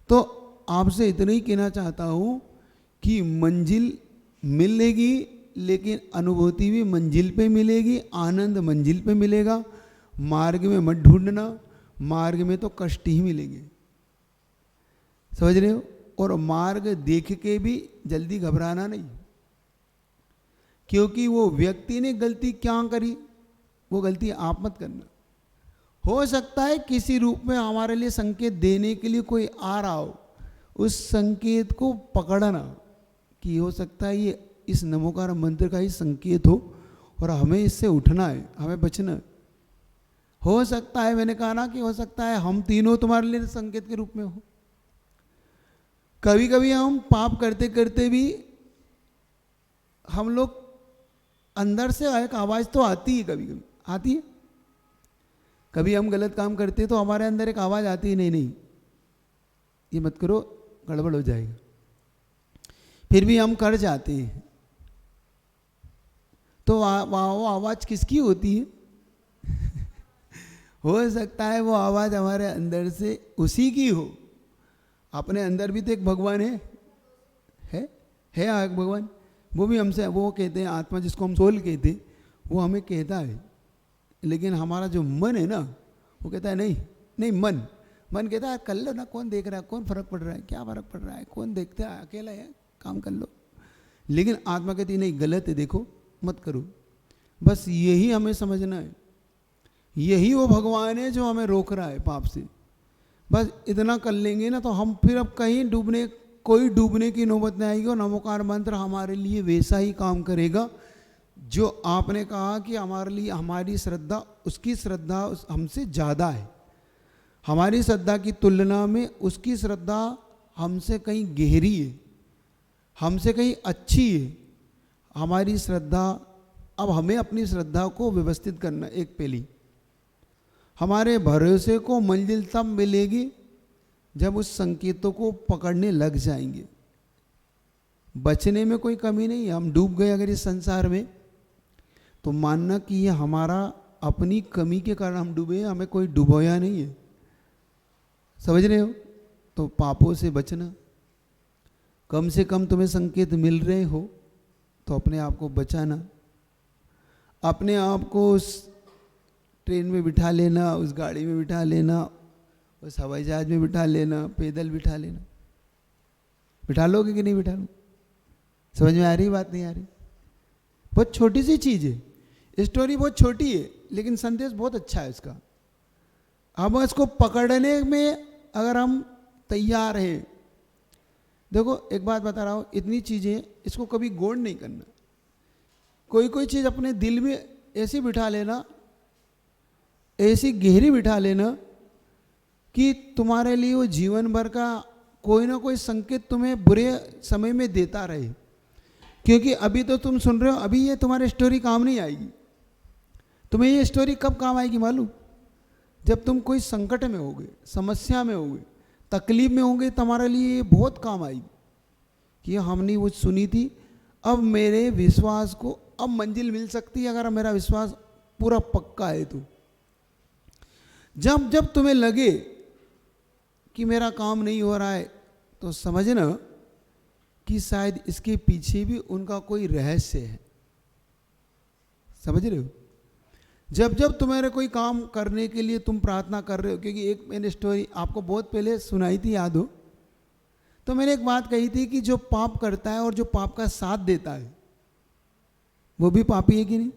तो आपसे इतना ही कहना चाहता हूं कि मंजिल मिलेगी, लेकिन अनुभूति भी मंजिल पे मिलेगी, आनंद मंजिल पे मिलेगा। मार्ग में मत ढूंढना, मार्ग में तो कष्ट ही मिलेंगे। समझ रहे हो? और मार्ग देख के भी जल्दी घबराना नहीं, क्योंकि वो व्यक्ति ने गलती क्या करी वो गलती आप मत करना। हो सकता है किसी रूप में हमारे लिए संकेत देने के लिए कोई आ रहा हो, उस संकेत को पकड़ना कि हो सकता है ये इस नमोकार मंत्र का ही संकेत हो और हमें इससे उठना है, हमें बचना है। हो सकता है, मैंने कहा ना कि हो सकता है हम तीनों तुम्हारे लिए संकेत के रूप में हो। कभी कभी हम पाप करते करते भी हम लोग अंदर से एक आवाज तो आती है, कभी कभी आती है। कभी हम गलत काम करते तो हमारे अंदर एक आवाज आती है, नहीं नहीं ये मत करो, गड़बड़ हो जाएगा। फिर भी हम कर जाते हैं। तो वो आवाज किसकी होती है? हो सकता है वो आवाज हमारे अंदर से उसी की हो। अपने अंदर भी तो एक भगवान है एक भगवान, वो भी हमसे, वो कहते हैं आत्मा जिसको हम सोल कहते हैं, वो हमें कहता है। लेकिन हमारा जो मन है ना, वो कहता है नहीं नहीं, मन कहता है कर लो ना, कौन देख रहा है, कौन फर्क पड़ रहा है, क्या फर्क पड़ रहा है, कौन देखता है, अकेला है, काम कर लो। लेकिन आत्मा कहती है नहीं गलत है, देखो मत करो। बस यही हमें समझना है, यही वो भगवान है जो हमें रोक रहा है पाप से। बस इतना कर लेंगे ना तो हम फिर अब कहीं डूबने की नौबत नहीं आएगी। और नमोकार मंत्र हमारे लिए वैसा ही काम करेगा जो आपने कहा कि हमारे लिए हमारी श्रद्धा, उसकी श्रद्धा हमसे ज़्यादा है। हमारी श्रद्धा की तुलना में उसकी श्रद्धा हमसे कहीं गहरी है, हमसे कहीं अच्छी है। हमारी श्रद्धा, अब हमें अपनी श्रद्धा को व्यवस्थित करना। एक पहली, हमारे भरोसे को मंजिल तब मिलेगी जब उस संकेतों को पकड़ने लग जाएंगे। बचने में कोई कमी नहीं है। हम डूब गए अगर इस संसार में, तो मानना कि ये हमारा अपनी कमी के कारण हम डूबे हैं, हमें कोई डुबोया नहीं है। समझ रहे हो? तो पापों से बचना, कम से कम तुम्हें संकेत मिल रहे हो तो अपने आप को बचाना। अपने आप को उस ट्रेन में बिठा लेना, उस गाड़ी में बिठा लेना, उस हवाई जहाज में बिठा लेना, पैदल बिठा लेना। बिठा लोगे कि नहीं बिठा लो? समझ में आ रही बात? नहीं आ रही? बहुत छोटी सी चीज़ है, स्टोरी बहुत छोटी है, लेकिन संदेश बहुत अच्छा है इसका। अब इसको पकड़ने में अगर हम तैयार हैं, देखो एक बात बता रहा हूँ, इतनी चीज़ें इसको कभी गौर नहीं करना। कोई चीज़ अपने दिल में ऐसी बिठा लेना, ऐसी गहरी बिठा लेना कि तुम्हारे लिए वो जीवन भर का कोई ना कोई संकेत तुम्हें बुरे समय में देता रहे। क्योंकि अभी तो तुम सुन रहे हो, अभी ये तुम्हारी स्टोरी काम नहीं आएगी। तुम्हें ये स्टोरी कब काम आएगी मालूम? जब तुम कोई संकट में होगे, समस्या में होगे, तकलीफ में होंगे, तुम्हारे लिए ये बहुत काम आएगी कि हमने वो सुनी थी, अब मेरे विश्वास को अब मंजिल मिल सकती है अगर मेरा विश्वास पूरा पक्का है। तो जब जब तुम्हें लगे कि मेरा काम नहीं हो रहा है, तो समझना कि शायद इसके पीछे भी उनका कोई रहस्य है। समझ रहे हो? जब जब तुम्हारे कोई काम करने के लिए तुम प्रार्थना कर रहे हो, क्योंकि एक मैंने स्टोरी आपको बहुत पहले सुनाई थी, याद हो तो मैंने एक बात कही थी कि जो पाप करता है और जो पाप का साथ देता है वो भी पापी है कि नहीं?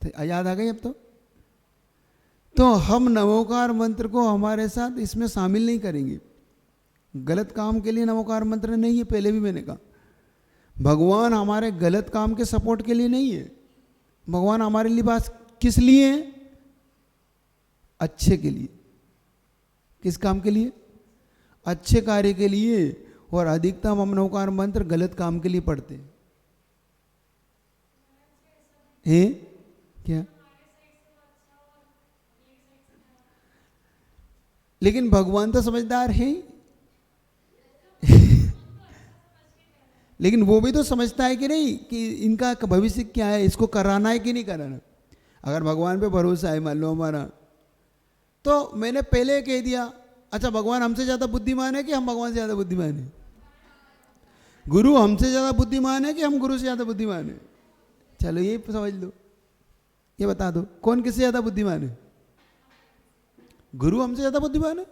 तो याद आ गई अब तो हम नमोकार मंत्र को हमारे साथ इसमें शामिल नहीं करेंगे। गलत काम के लिए नमोकार मंत्र नहीं है, पहले भी मैंने कहा। भगवान हमारे गलत काम के सपोर्ट के लिए नहीं है। भगवान हमारे लिए बात किस लिए है? अच्छे के लिए। किस काम के लिए? अच्छे कार्य के लिए। और अधिकतम हम नमोकार मंत्र गलत काम के लिए पढ़ते हैं। क्या? लेकिन भगवान तो समझदार है लेकिन वो भी तो समझता है कि नहीं कि इनका भविष्य क्या है, इसको कराना है कि नहीं कराना। अगर भगवान पे भरोसा है मान लो हमारा, तो मैंने पहले कह दिया, अच्छा भगवान हमसे ज़्यादा बुद्धिमान है कि हम भगवान से ज़्यादा बुद्धिमान है? गुरु हमसे ज़्यादा बुद्धिमान है कि हम गुरु से ज़्यादा बुद्धिमान है? चलो ये समझ लो, ये बता दो कौन किससे ज़्यादा बुद्धिमान है? गुरु हमसे ज़्यादा बुद्धिमान है।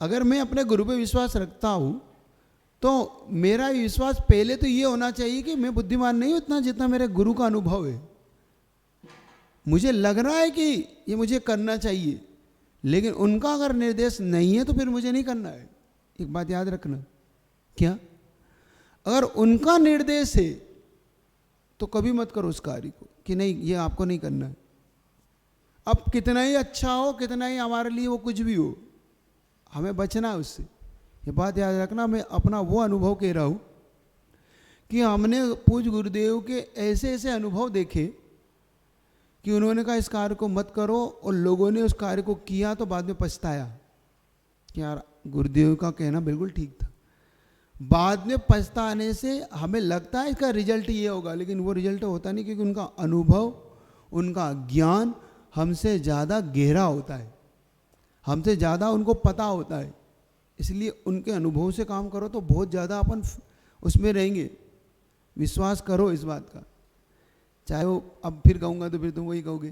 अगर मैं अपने गुरु पे विश्वास रखता हूँ तो मेरा विश्वास पहले तो ये होना चाहिए कि मैं बुद्धिमान नहीं उतना जितना मेरे गुरु का अनुभव है। मुझे लग रहा है कि ये मुझे करना चाहिए, लेकिन उनका अगर निर्देश नहीं है तो फिर मुझे नहीं करना है। एक बात याद रखना, क्या? अगर उनका निर्देश है तो कभी मत करो उस कार्य को कि नहीं ये आपको नहीं करना है। अब कितना ही अच्छा हो, कितना ही हमारे लिए वो कुछ भी हो, हमें बचना है उससे। ये बात याद रखना। मैं अपना वो अनुभव कह रहा हूँ कि हमने पूज्य गुरुदेव के ऐसे ऐसे अनुभव देखे कि उन्होंने कहा इस कार्य को मत करो, और लोगों ने उस कार्य को किया तो बाद में पछताया कि यार गुरुदेव का कहना बिल्कुल ठीक था। बाद में पछताने से हमें लगता है इसका रिजल्ट ये होगा, लेकिन वो रिजल्ट होता नहीं, क्योंकि उनका अनुभव, उनका ज्ञान हमसे ज़्यादा गहरा होता है, हमसे ज़्यादा उनको पता होता है। इसलिए उनके अनुभव से काम करो तो बहुत ज़्यादा अपन उसमें रहेंगे। विश्वास करो इस बात का। चाहे वो अब फिर कहूँगा तो फिर तुम वही कहोगे,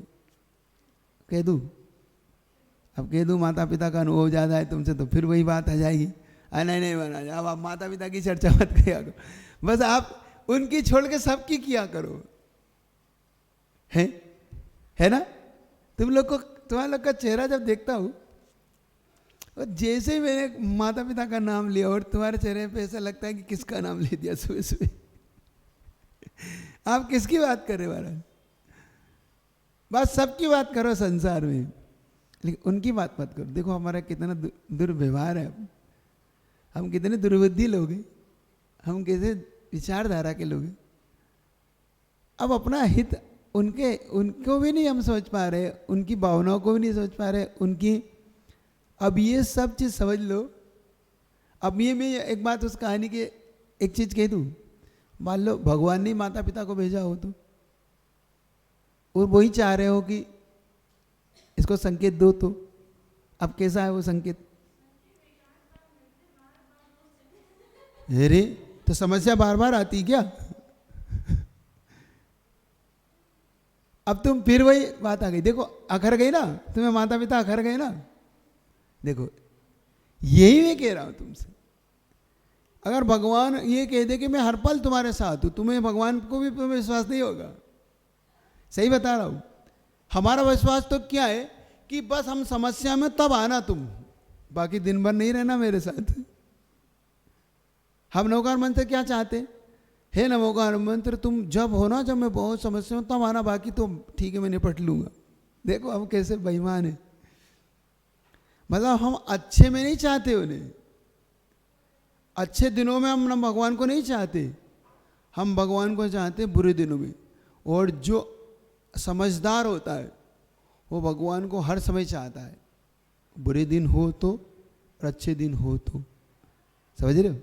कह दूँ? अब कह दूँ माता पिता का अनुभव ज़्यादा है तुमसे, तो फिर वही बात आ जाएगी। नहीं नहीं बना जाए, अब आप माता पिता की चर्चा मत किया करो, बस आप उनकी छोड़ के सबकी किया करो। है ना? तुम लोग को, तुम्हारे लोग का चेहरा जब देखता हूँ, और जैसे ही मैंने माता पिता का नाम लिया और तुम्हारे चेहरे पे ऐसा लगता है कि किसका नाम ले दिया सुबह सुबह। आप किसकी बात कर रहे हो महाराज? बस सबकी बात करो संसार में, लेकिन उनकी बात मत करो। देखो हमारा कितना दुर्व्यवहार है, हम कितने दुर्बुद्धि लोग हैं, हम कैसे विचारधारा के लोग हैं। अब अपना हित उनको भी नहीं हम समझ पा रहे, उनकी भावनाओं को भी नहीं समझ पा रहे, उनकी। अब ये सब चीज़ समझ लो। अब ये मैं एक बात उस कहानी के एक चीज़ कह दूँ, मान लो भगवान ने माता पिता को भेजा हो तो, और वही चाह रहे हो कि इसको संकेत दो, तो अब कैसा है वो संकेत? अरे तो समस्या बार बार आती क्या? अब तुम फिर वही बात आ गई। देखो अखर गई ना, तुम्हें माता पिता अखर गए ना। देखो यही मैं कह रहा हूं तुमसे। अगर भगवान ये कह दे कि मैं हर पल तुम्हारे साथ हूं, तुम्हें भगवान को भी तुम्हें विश्वास नहीं होगा। सही बता रहा हूं। हमारा विश्वास तो क्या है कि बस हम समस्या में तब आना तुम, बाकी दिन भर नहीं रहना मेरे साथ। हम नमोकार मंत्र क्या चाहते? हे नमोकार मंत्र तुम जब हो ना, जब मैं बहुत समस्या हूं तब आना, बाकी तो ठीक है मैं निपट लूंगा। देखो हम कैसे बेईमान है। मतलब हम अच्छे में नहीं चाहते उन्हें, अच्छे दिनों में हम भगवान को नहीं चाहते, हम भगवान को चाहते बुरे दिनों में। और जो समझदार होता है वो भगवान को हर समय चाहता है, बुरे दिन हो तो और अच्छे दिन हो तो। समझ रहे हो?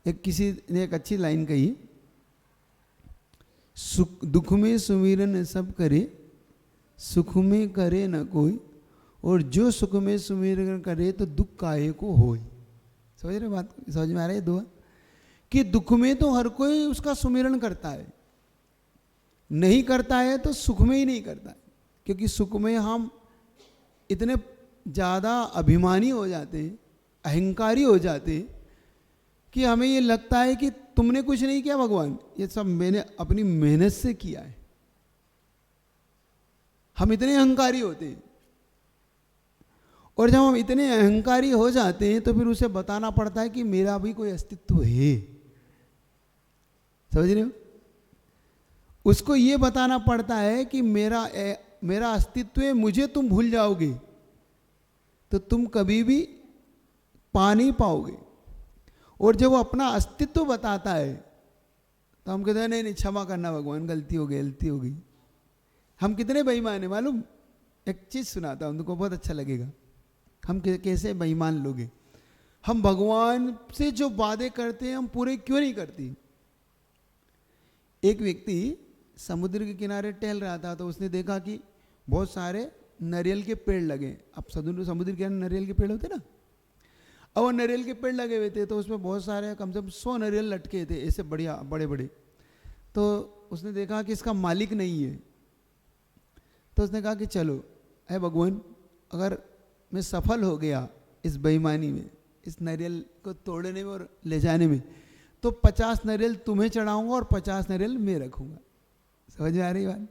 एक किसी ने एक अच्छी लाइन कही, सुख दुख में सुमिरन सब करे, सुख में करे न कोई, और जो सुख में सुमिरन करे तो दुख काहे को होए। समझ रहे बात, समझ में आ रहा है दुआ कि दुख में तो हर कोई उसका सुमिरन करता है, नहीं करता है तो सुख में ही नहीं करता है, क्योंकि सुख में हम इतने ज़्यादा अभिमानी हो जाते हैं, अहंकारी हो जाते हैं कि हमें ये लगता है कि तुमने कुछ नहीं किया भगवान, ये सब मैंने अपनी मेहनत से किया है। हम इतने अहंकारी होते हैं, और जब हम इतने अहंकारी हो जाते हैं तो फिर उसे बताना पड़ता है कि मेरा भी कोई अस्तित्व है। समझ रहे हो? उसको ये बताना पड़ता है कि मेरा अस्तित्व है, मुझे तुम भूल जाओगे तो तुम कभी भी पा नहीं पाओगे। और जब वो अपना अस्तित्व बताता है तो हम कहते हैं नहीं नहीं क्षमा करना भगवान, गलती हो गई। हम कितने बेईमान हैं मालूम? एक चीज़ सुनाता हूँ तुमको, बहुत अच्छा लगेगा। हम कैसे बेईमान लोग हैं। हम भगवान से जो वादे करते हैं हम पूरे क्यों नहीं करते? एक व्यक्ति समुद्र के किनारे टहल रहा था तो उसने देखा कि बहुत सारे नारियल के पेड़ लगे। अब समुद्र के किनारे नारियल के पेड़ होते ना, अब वो नारियल के पेड़ लगे हुए थे तो उसमें बहुत सारे कम से कम 100 नारियल लटके थे ऐसे बढ़िया बड़े बड़े। तो उसने देखा कि इसका मालिक नहीं है, तो उसने कहा कि चलो है भगवान, अगर मैं सफल हो गया इस बेईमानी में, इस नारियल को तोड़ने में और ले जाने में, तो 50 नारियल तुम्हें चढ़ाऊंगा और 50 नारियल मैं रखूंगा। समझ में आ रही बात?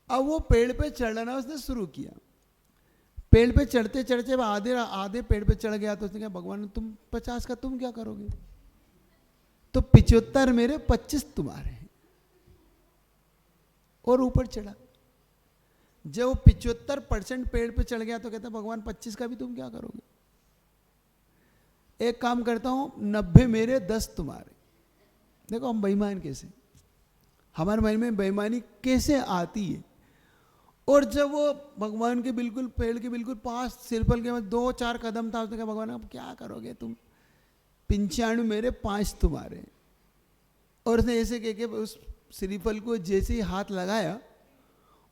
अब वो पेड़ पे चढ़ना उसने शुरू किया। पेड़ पे चढ़ते चढ़ते आधे पेड़ पे चढ़ गया तो उसने कहा भगवान तुम 50 का तुम क्या करोगे? तो 75 मेरे 25 तुम्हारे हैं। और ऊपर चढ़ा। जब वो 75% पेड़ पे चढ़ गया तो कहता भगवान 25 का भी तुम क्या करोगे? एक काम करता हूं 90 मेरे 10 तुम्हारे। देखो हम बेईमान कैसे, हमारे मन में बेईमानी कैसे आती है। और जब वो भगवान के बिल्कुल पेड़ के बिल्कुल पास सिरफल के 2-4 कदम था, उसने कहा भगवान अब क्या करोगे तुम? 95 मेरे 5 तुम्हारे। और उसने ऐसे कह के उस श्रीफल को जैसे ही हाथ लगाया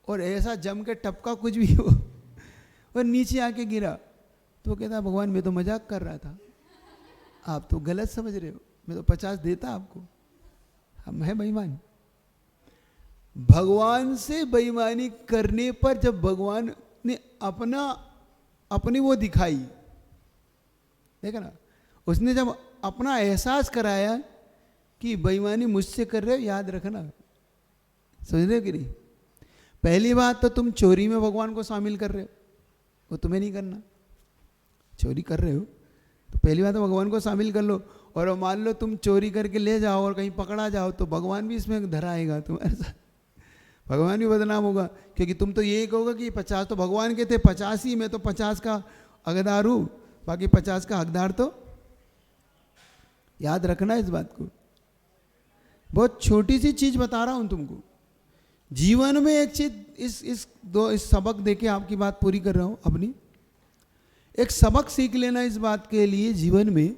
और ऐसा जम के टपका कुछ भी हो और नीचे आके गिरा, तो कहता भगवान मैं तो मजाक कर रहा था, आप तो गलत समझ रहे हो, मैं तो 50 देता आपको। हम है बेईमान। भगवान से बेईमानी करने पर जब भगवान ने अपनी वो दिखाई, देखा ना, उसने जब अपना एहसास कराया कि बेईमानी मुझसे कर रहे हो, याद रखना। समझ रहे हो कि नहीं? पहली बात तो तुम चोरी में भगवान को शामिल कर रहे हो, वो तुम्हें नहीं करना। चोरी कर रहे हो तो पहली बात तो भगवान को शामिल कर लो। और मान लो तुम चोरी करके ले जाओ और कहीं पकड़ा जाओ तो भगवान भी इसमें धराएगा तुम्हारे साथ, भगवान भी बदनाम होगा। क्योंकि तुम तो यही कहोगे कि 50 तो भगवान के थे, 50 ही, मैं तो 50 का हकदार हूँ, बाकी 50 का हकदार तो। याद रखना इस बात को। बहुत छोटी सी चीज बता रहा हूं तुमको। जीवन में एक चीज इस सबक देके आपकी बात पूरी कर रहा हूं अपनी। एक सबक सीख लेना इस बात के लिए जीवन में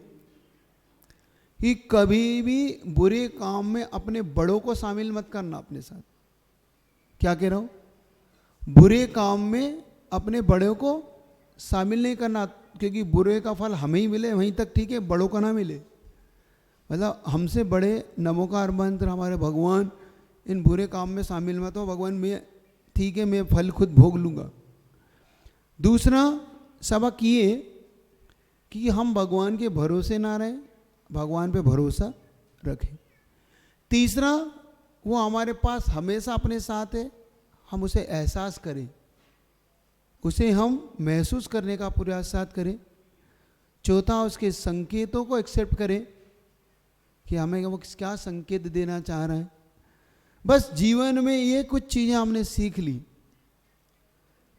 कि कभी भी बुरे काम में अपने बड़ों को शामिल मत करना अपने साथ। क्या कह रहा हूं? बुरे काम में अपने बड़ों को शामिल नहीं करना, क्योंकि बुरे का फल हमें ही मिले वहीं तक ठीक है, बड़ों को ना मिले। मतलब हमसे बड़े नमोकार मंत्र हमारे भगवान, इन बुरे काम में शामिल मत हो भगवान, मैं ठीक है मैं फल खुद भोग लूँगा। दूसरा सबक ये कि हम भगवान के भरोसे ना रहें, भगवान पे भरोसा रखें। तीसरा, वो हमारे पास हमेशा अपने साथ है, हम उसे एहसास करें, उसे हम महसूस करने का प्रयास करें। चौथा, उसके संकेतों को एक्सेप्ट करें कि हमें वो क्या संकेत देना चाह रहा है। बस जीवन में ये कुछ चीज़ें हमने सीख ली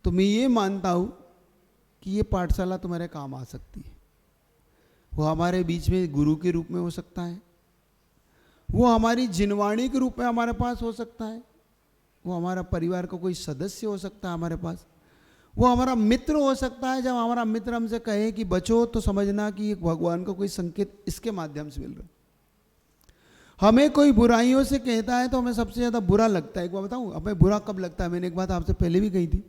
तो मैं ये मानता हूँ कि ये पाठशाला तुम्हारे काम आ सकती है। वो हमारे बीच में गुरु के रूप में हो सकता है, वो हमारी जिनवाणी के रूप में हमारे पास हो सकता है, वो हमारा परिवार का कोई सदस्य हो सकता है हमारे पास, वो हमारा मित्र हो सकता है। जब हमारा मित्र हमसे कहे कि बचो तो समझना कि एक भगवान का कोई संकेत इसके माध्यम से मिल रहा है। हमें कोई बुराइयों से कहता है तो हमें सबसे ज़्यादा बुरा लगता है। एक बार बताऊँ हमें बुरा कब लगता है? मैंने एक बात आपसे पहले भी कही थी।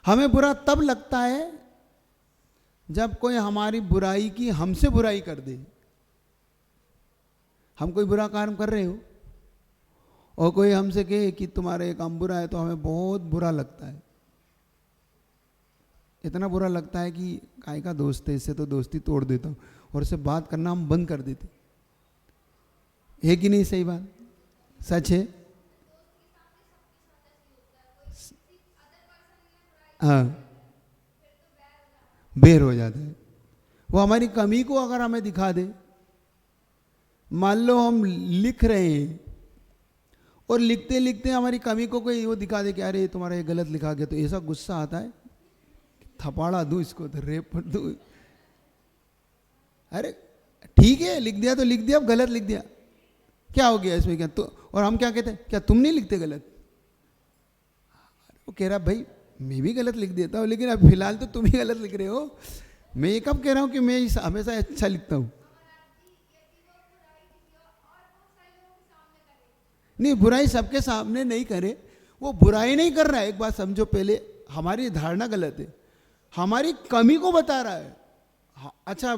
हमें बुरा तब लगता है जब कोई हमारी बुराई की हमसे बुराई कर दे। हम कोई बुरा काम कर रहे हो और कोई हमसे कहे कि तुम्हारा ये काम बुरा है, तो हमें बहुत बुरा लगता है। इतना बुरा लगता है कि काय का दोस्त है, इससे तो दोस्ती तोड़ देता हूँ, और इससे बात करना हम बंद कर देते। है कि नहीं सही बात? सच है। हाँ, बेर हो जाता है। वो हमारी कमी को अगर हमें दिखा दे, मान लो हम लिख रहे हैं और लिखते लिखते हमारी कमी को कोई वो दिखा दे कि अरे तुम्हारा ये गलत लिखा गया, तो ऐसा गुस्सा आता है, थपाड़ा दूं इसको, तो रेप पर दूं। अरे ठीक है, लिख दिया तो लिख दिया, अब गलत लिख दिया, क्या हो गया इसमें? क्या तो, और हम क्या कहते हैं, क्या तुम नहीं लिखते गलत? वो कह रहा भाई मैं भी गलत लिख देता हूँ, लेकिन अब फिलहाल तो तुम ही गलत लिख रहे हो। मैं ये कब कह रहा हूँ कि मैं हमेशा अच्छा लिखता हूँ? नहीं, बुराई सबके सामने नहीं करे, वो बुराई नहीं कर रहा है। एक बात समझो, पहले हमारी धारणा गलत है, हमारी कमी को बता रहा है। अच्छा,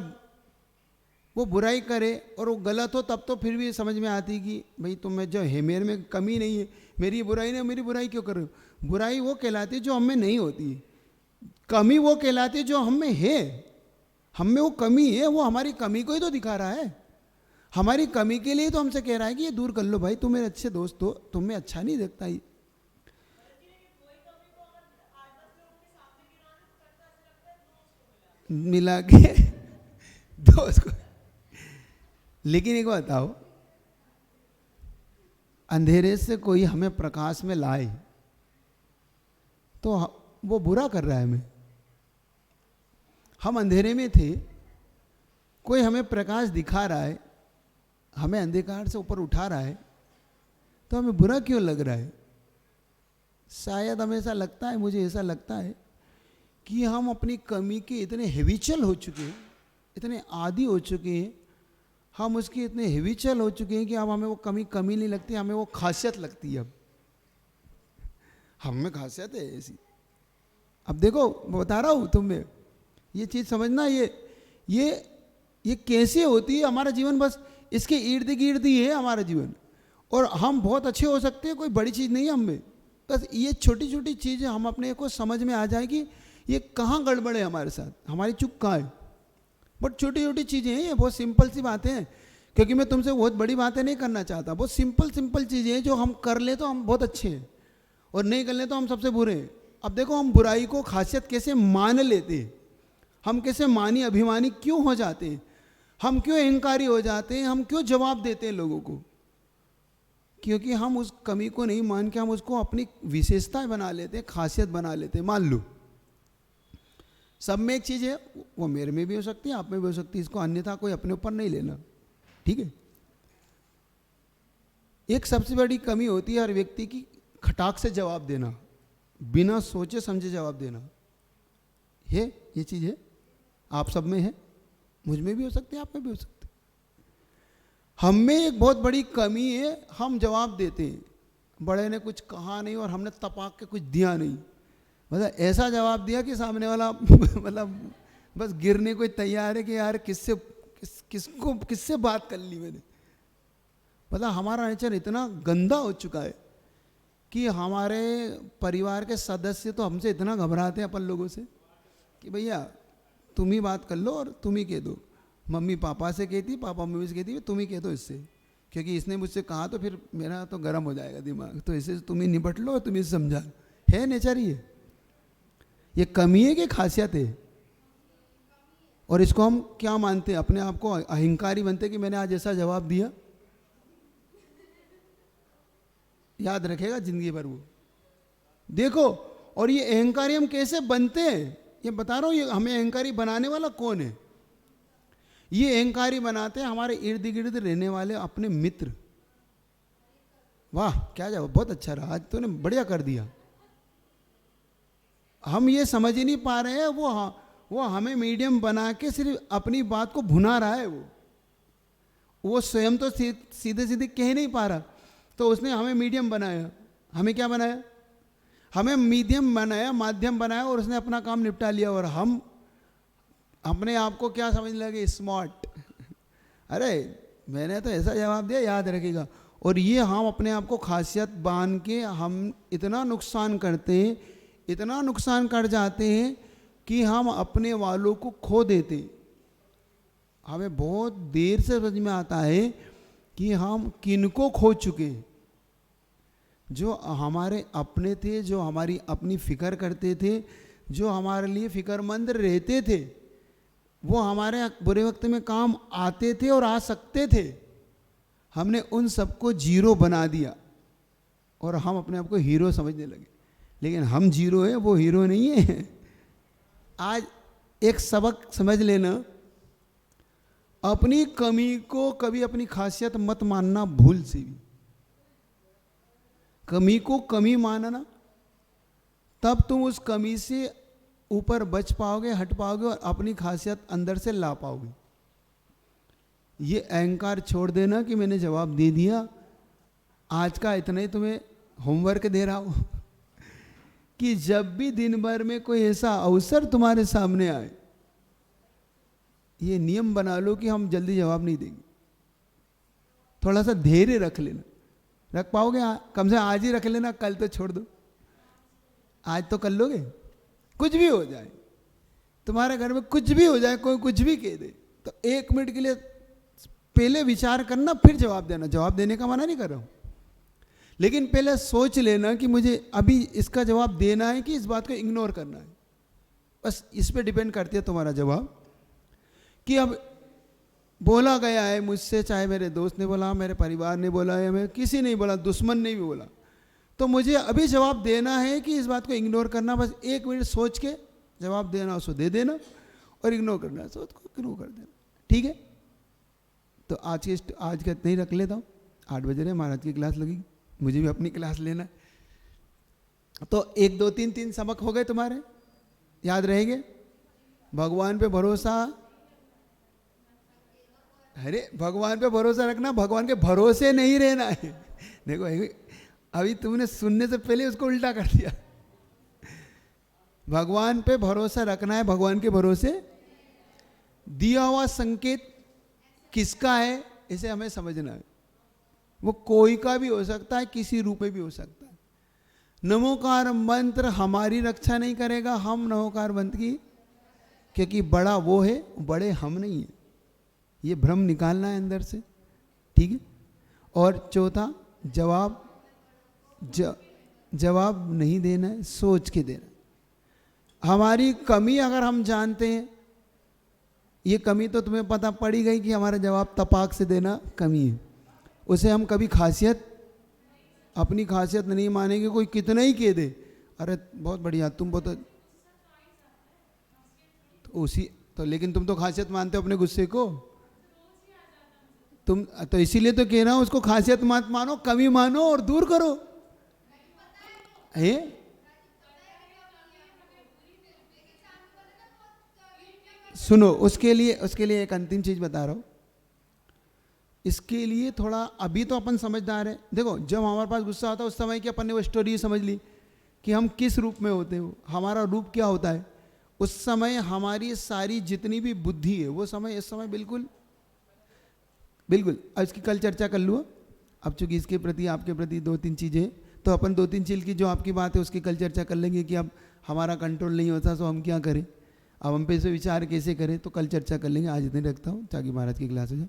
वो बुराई करे और वो गलत हो तब तो फिर भी समझ में आती कि भाई तुम्हें जो है, मेरे में कमी नहीं है, मेरी बुराई नहीं, मेरी बुराई क्यों कर रहे हो? बुराई वो कहलाती है जो हम में नहीं होती है, कमी वो कहलाती है जो हम में है। हम में वो कमी है, वो हमारी कमी को ही तो दिखा रहा है। हमारी कमी के लिए तो हमसे कह रहा है कि ये दूर कर लो भाई, तुम मेरे अच्छे दोस्त हो, तुम्हें अच्छा नहीं दिखता ही। मिला के दोस्त को। लेकिन एक बात बताओ, अंधेरे से कोई हमें प्रकाश में लाए तो वो बुरा कर रहा है हमें। हम अंधेरे में थे, कोई हमें प्रकाश दिखा रहा है, हमें अंधकार से ऊपर उठा रहा है, तो हमें बुरा क्यों लग रहा है? शायद हमें ऐसा लगता है, मुझे ऐसा लगता है कि हम अपनी कमी के इतने हैबिचुअल हो चुके हैं, इतने आदी हो चुके हैं, हम उसके इतने हैबिचुअल हो चुके हैं कि अब हमें वो कमी नहीं लगती, हमें वो खासियत लगती है। अब हम में खासियत है ऐसी। अब देखो, बता रहा हूँ तुम्हें, ये चीज़ समझना, ये कैसे होती है। हमारा जीवन बस इसके इर्द गिर्द ही है हमारा जीवन, और हम बहुत अच्छे हो सकते हैं, कोई बड़ी चीज़ नहीं है हम में। बस ये छोटी छोटी चीज़ें हम अपने को समझ में आ जाएगी, ये कहाँ गड़बड़ है हमारे साथ, हमारी चूक कहाँ है। बट छोटी छोटी चीज़ें हैं, ये बहुत सिंपल सी बातें हैं, क्योंकि मैं तुमसे बहुत बड़ी बातें नहीं करना चाहता। बहुत सिंपल चीज़ें हैं जो हम कर ले तो हम बहुत अच्छे हैं, और नहीं कर ले तो हम सबसे बुरे हैं। अब देखो, हम बुराई को खासियत कैसे मान लेते हैं, हम कैसे मानी अभिमानी क्यों हो जाते हैं, हम क्यों अहंकारी हो जाते हैं, हम क्यों जवाब देते हैं लोगों को? क्योंकि हम उस कमी को नहीं मान के हम उसको अपनी विशेषता बना लेते हैं, खासियत बना लेते हैं। मान लो सब में एक चीज़ है, वो मेरे में भी हो सकती है, आप में भी हो सकती है, इसको अन्यथा कोई अपने ऊपर नहीं लेना, ठीक है? एक सबसे बड़ी कमी होती है हर व्यक्ति की, खटाक से जवाब देना, बिना सोचे समझे जवाब देना। है ये चीज़ है, आप सब में है, मुझ में भी हो सकती है, आप में भी हो सकती है। हम में एक बहुत बड़ी कमी है, हम जवाब देते हैं, बड़े ने कुछ कहा नहीं और हमने तपाक के कुछ दिया नहीं, मतलब ऐसा जवाब दिया कि सामने वाला मतलब बस गिरने को तैयार है कि यार किससे बात कर ली मैंने। मतलब हमारा नेचर इतना गंदा हो चुका है कि हमारे परिवार के सदस्य तो हमसे इतना घबराते हैं अपन लोगों से कि भैया तुम ही बात कर लो और तुम ही कह दो। मम्मी पापा से कहती, पापा मम्मी से कहती, तुम ही कह दो इससे, क्योंकि इसने मुझसे कहा तो फिर मेरा तो गर्म हो जाएगा दिमाग, तो इससे तुम ही निपट लो और तुम ही समझा। है नेचर ये कमी है कि खासियत है? और इसको हम क्या मानते हैं? अपने आप को अहंकारी बनते कि मैंने आज ऐसा जवाब दिया। याद रखेगा जिंदगी भर वो। देखो, और ये अहंकारी हम कैसे बनते हैं ये बता रहा हूँ। ये हमें अहंकारी बनाने वाला कौन है? ये अहंकारी बनाते हैं हमारे इर्द गिर्द रहने वाले अपने मित्र। वाह क्या जवाब, बहुत अच्छा रहा आज, तूने बढ़िया कर दिया। हम ये समझ ही नहीं पा रहे हैं, वो हमें मीडियम बना के सिर्फ अपनी बात को भुना रहा है। वो स्वयं तो सीधे सीधे कह नहीं पा रहा, तो उसने हमें मीडियम बनाया। हमें क्या बनाया? हमें मीडियम बनाया, माध्यम बनाया और उसने अपना काम निपटा लिया, और हम अपने आप को क्या समझने लगे, स्मार्ट। अरे मैंने तो ऐसा जवाब दिया, याद रखेगा। और ये हम अपने आप को खासियत बांध के हम इतना नुकसान करते हैं, इतना नुकसान कर जाते हैं कि हम अपने वालों को खो देते हैं। हमें बहुत देर से समझ में आता है कि हम किनको खो चुके हैं। जो हमारे अपने थे, जो हमारी अपनी फिक्र करते थे, जो हमारे लिए फिक्रमंद रहते थे, वो हमारे बुरे वक्त में काम आते थे और आ सकते थे। हमने उन सबको जीरो बना दिया और हम अपने आप को हीरो समझने लगे। लेकिन हम जीरो है, वो हीरो नहीं है। आज एक सबक समझ लेना, अपनी कमी को कभी अपनी खासियत मत मानना भूल से भी। कमी को कमी मानना, तब तुम उस कमी से ऊपर बच पाओगे, हट पाओगे और अपनी खासियत अंदर से ला पाओगे। ये अहंकार छोड़ देना कि मैंने जवाब दे दिया, आज का इतना ही तुम्हें होमवर्क दे रहा हूं कि जब भी दिन भर में कोई ऐसा अवसर तुम्हारे सामने आए, ये नियम बना लो कि हम जल्दी जवाब नहीं देंगे। थोड़ा सा धैर्य रख लेना। रख पाओगे? कम से आज ही रख लेना, कल तो छोड़ दो। आज तो कर लोगे। कुछ भी हो जाए तुम्हारे घर में, कुछ भी हो जाए, कोई कुछ भी कह दे, तो 1 मिनट के लिए पहले विचार करना, फिर जवाब देना। जवाब देने का मना नहीं कर रहा हूं, लेकिन पहले सोच लेना कि मुझे अभी इसका जवाब देना है कि इस बात को इग्नोर करना है। बस इस पे डिपेंड करती है तुम्हारा जवाब, कि अब बोला गया है मुझसे, चाहे मेरे दोस्त ने बोला, मेरे परिवार ने बोला है, मैं किसी ने बोला, दुश्मन ने भी बोला, तो मुझे अभी जवाब देना है कि इस बात को इग्नोर करना। बस 1 मिनट सोच के जवाब देना, उसको दे देना, और इग्नोर करना, सोच को इग्नोर कर देना। ठीक है? तो आज का इतना ही रख लेता हूँ। 8 बजे रहे, महाराज की क्लास लगेगी, मुझे भी अपनी क्लास लेना है। तो 1 2 3 3 सबक हो गए तुम्हारे, याद रहेंगे? भगवान पे भरोसा, अरे भगवान पे भरोसा रखना, भगवान के भरोसे नहीं रहना है। देखो अभी तुमने सुनने से पहले उसको उल्टा कर दिया। भगवान पे भरोसा रखना है, भगवान के भरोसे। दिया हुआ संकेत किसका है, इसे हमें समझना है। वो कोई का भी हो सकता है, किसी रूप में भी हो सकता है। नमोकार मंत्र हमारी रक्षा नहीं करेगा, हम नमोकार मंत्र की, क्योंकि बड़ा वो है, बड़े हम नहीं है। ये भ्रम निकालना है अंदर से। ठीक है? और चौथा, जवाब नहीं देना है, सोच के देना। हमारी कमी अगर हम जानते हैं, ये कमी तो तुम्हें पता पड़ी गई कि हमारा जवाब तपाक से देना कमी है, उसे हम कभी खासियत, अपनी खासियत नहीं मानेंगे। कोई कितना ही कह दे, अरे बहुत बढ़िया, तुम बहुत तो उसी तो, लेकिन तुम तो खासियत मानते हो अपने गुस्से को। तुम तो इसीलिए तो कह रहा हूं, उसको खासियत मत मानो, कमी मानो और दूर करो। है? सुनो, उसके लिए एक अंतिम चीज बता रहा हूं। इसके लिए थोड़ा, अभी तो अपन समझदार है। देखो, जब हमारे पास गुस्सा आता है, उस समय की अपन ने वो स्टोरी समझ ली कि हम किस रूप में होते हैं, हमारा रूप क्या होता है। उस समय हमारी सारी जितनी भी बुद्धि है, वो समय इस समय बिल्कुल अब इसकी कल चर्चा कर लूँ। अब चूंकि इसके प्रति, आपके प्रति 2-3 चीज़ें, तो अपन 2-3 चीज़ की जो आपकी बात है उसकी कल चर्चा कर लेंगे कि अब हमारा कंट्रोल नहीं होता तो हम क्या करें, अब हम पे से विचार कैसे करें, तो कल चर्चा कर लेंगे। आज इतने रखता हूँ ताकि महाराज की क्लास हो जाए।